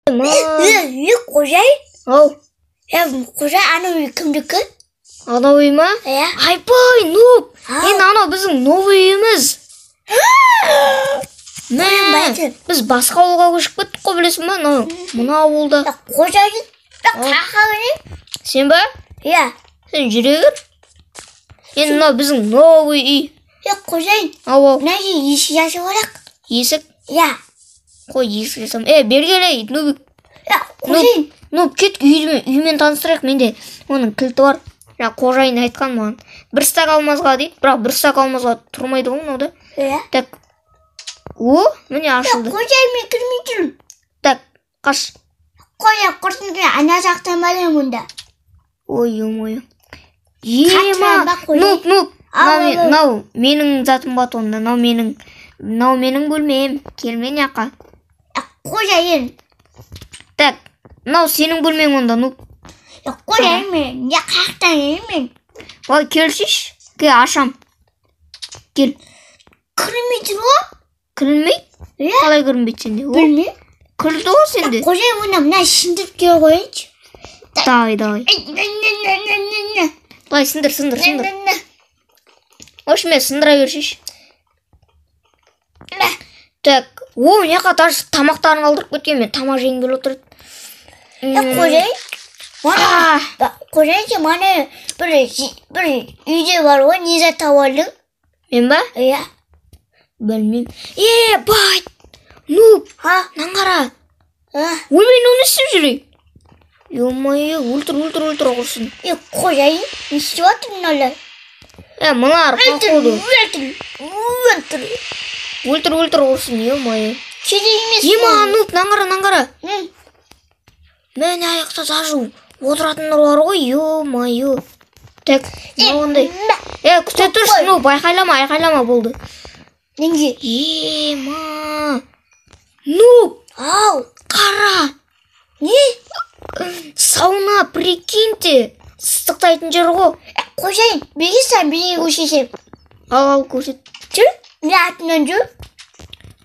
үй қожайын? Қожайын, анау үй кімдікі? Анау үй ма? Айбай, Нуп! Анау біздің новый үйіміз. Біз басқа ауылға көшіп кеттік қой, білесің ба? Мына ауылда. Қожайын, қақағын? Сен ба? Сен жүре кір. Енді мынау біздің новый үй. Қожайын, мына жер есік ашып алайық. Есік? Қой, есік жасам. Бергелей, Нубик. Қожайын. Нуб, кет үймен таныстырайық. Менде оның кілті бар. Қожайын айтқан маған. Бір стак алмазға дейді, бірақ бір стак алмазға тұрмайды ғой мынау да. Так. Міне ашылды. Қожайын, мен кірмей жүрмін. Так, қаш. Қожайын, құрсын кіре, ана жақтан бәлем мұнда. Ой. Нуб. Нау, менің затым бат онда. Нау менің бөлмем. Келмен яқа. Қожайын. Так, нау сенің бөлмең онда, Нуб. Қожайын мен, қақтан елмен. Ой, келшіш. Кел, ашам. Кел. Кірмей жүр ғой? Кірілмей? Қалай кірінбейді сенде? Білме. Кірді ғой сенде. Қожайын, мұна сындырып кел қойыншы. Давай. Давай, сындыр. Өшіме сындыра бершіш. Так, неқа тамақтарын алдырып кеткен, мен тамақ жейін келіп отырды. Қожайын, сен мана бір үйде бар ғой, не зат тауардың? Мен ба? Білмейм. Бай! Нуб! Наңғара! Өлмейін оны істеп жүрей. Өлмейі, өлтір құрсын. Қожайын, не істеп атырын олар? Мыналар қақуды. Өлтір құрсын, өлмейі. Кеде емес. Нуб, наңғара. Мен аяқта сажу. Отыратындар бар ғой, өлмейі. Так, мағындай. Күте тұрсын, Нуб, айқайлама болды. Ненге? Нуб! Қара! Не? Сауна, прикиньте! Сыстықтайтын жер ғой. Қожайын, бегесен бейге көшесем. Ал, көшет. Жүр? Не атынан жүр?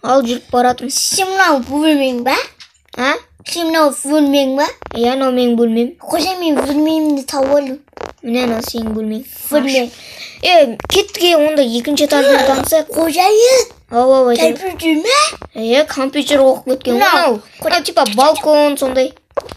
Ал, жүріп баратым. Сен мынау бөлмең ба? Сен мынау бөлмең ба? Анау менің бөлмем. Қожайын, мен бөлмемді тауып алдым. Міне анау сенің бөлмең. Бөлмең. Кеттіге онда екінші этаждан танысайық. Қожайын, компьютер ме? Компьютер оқып кеткен. Мынау, типа балкон сондай.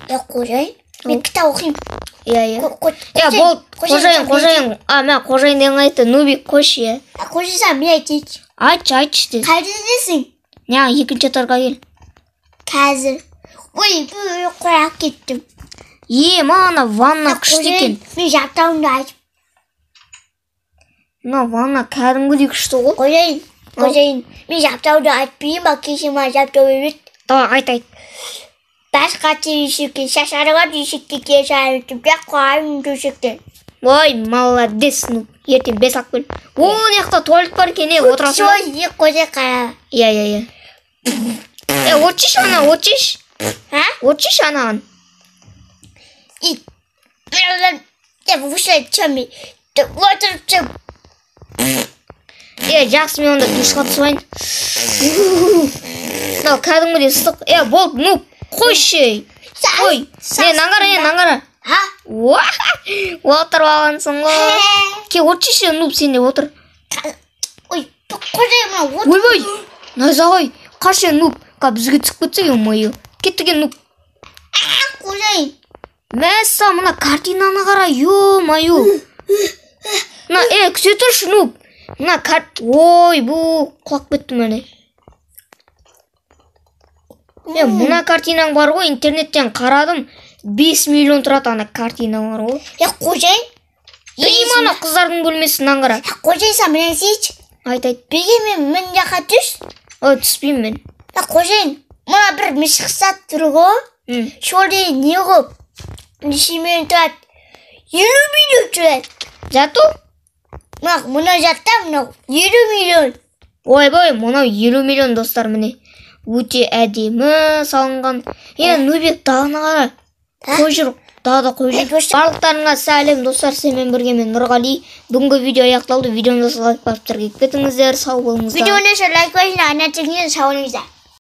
Қожайын, мен кітап оқимын. Бол, қожайын. Мен қожайын деген айтты, Нубик қош, Қожайын, сен мен айтайыншы. Айтшы. Қайда десің? Екінші этажға кел. Қазір. Ой, бұл қойап кеттім. Мана ванна күшті екен. Мен жақтауымды айтып. Ванна кәдімгідей күшті ғой. Қожайын, мен жақтауды айтпейін ба, кеше ма жақтау өйет. Айт. Басқа түйшікке, шашарыға түйшікке кешайын, қойым түйшікті. Ой, молодец, ертең бес ақ көл. Неқта туалет бар екен, отырасың ба? Қожайын қара. Отшиш анаған. Жақсы, мен онда душқа түсіп кәдімгідей ыстық. Болды, Нуб, қойшы. Мен наңғара. Отырып алғансың ғой. Отшиш, Нуб, сен де отыр. Ойбай, найзағай, қашы, Нуб, бізге түсіп кетсек, өлмейі. Кеттіген, Нуб. Қожайын. Мәсса, мұна картинаны қара, өлмейі. Күте тұршы, Нуб. Ой, бұл құлақ беттім әлі. Мұна картинаң бар ғой, интернеттен қарадым. 5 миллион тұрады ана картина бар ғой. Қожайын. Ана қыздардың бөлмесін аңғара. Қожайын, сен мен сейші. Айт. Беге мен жаққа түс. Түспейм мен. Қожайын, мұна бір мішқысат тұр ғой. Шолде не ғып? Нешемен тұрады. 50 миллион тұрады. Зато? Мұна жатта, мұна 50 миллион. Ойбай, мұна 50 миллион достар міне. Өте әдемі салынған. Нубик дағына қара. Қой жүр, дағда қой жүр. Барлықтарыңа сәлем достар, сенімен бірге мен Нұрғали. Бүгінгі видео аяқталды. Видеоны лайк басып кетіңіздер, сау болыңыздар. Видеоны лайк басып, ана тегінен сау болыңыздар.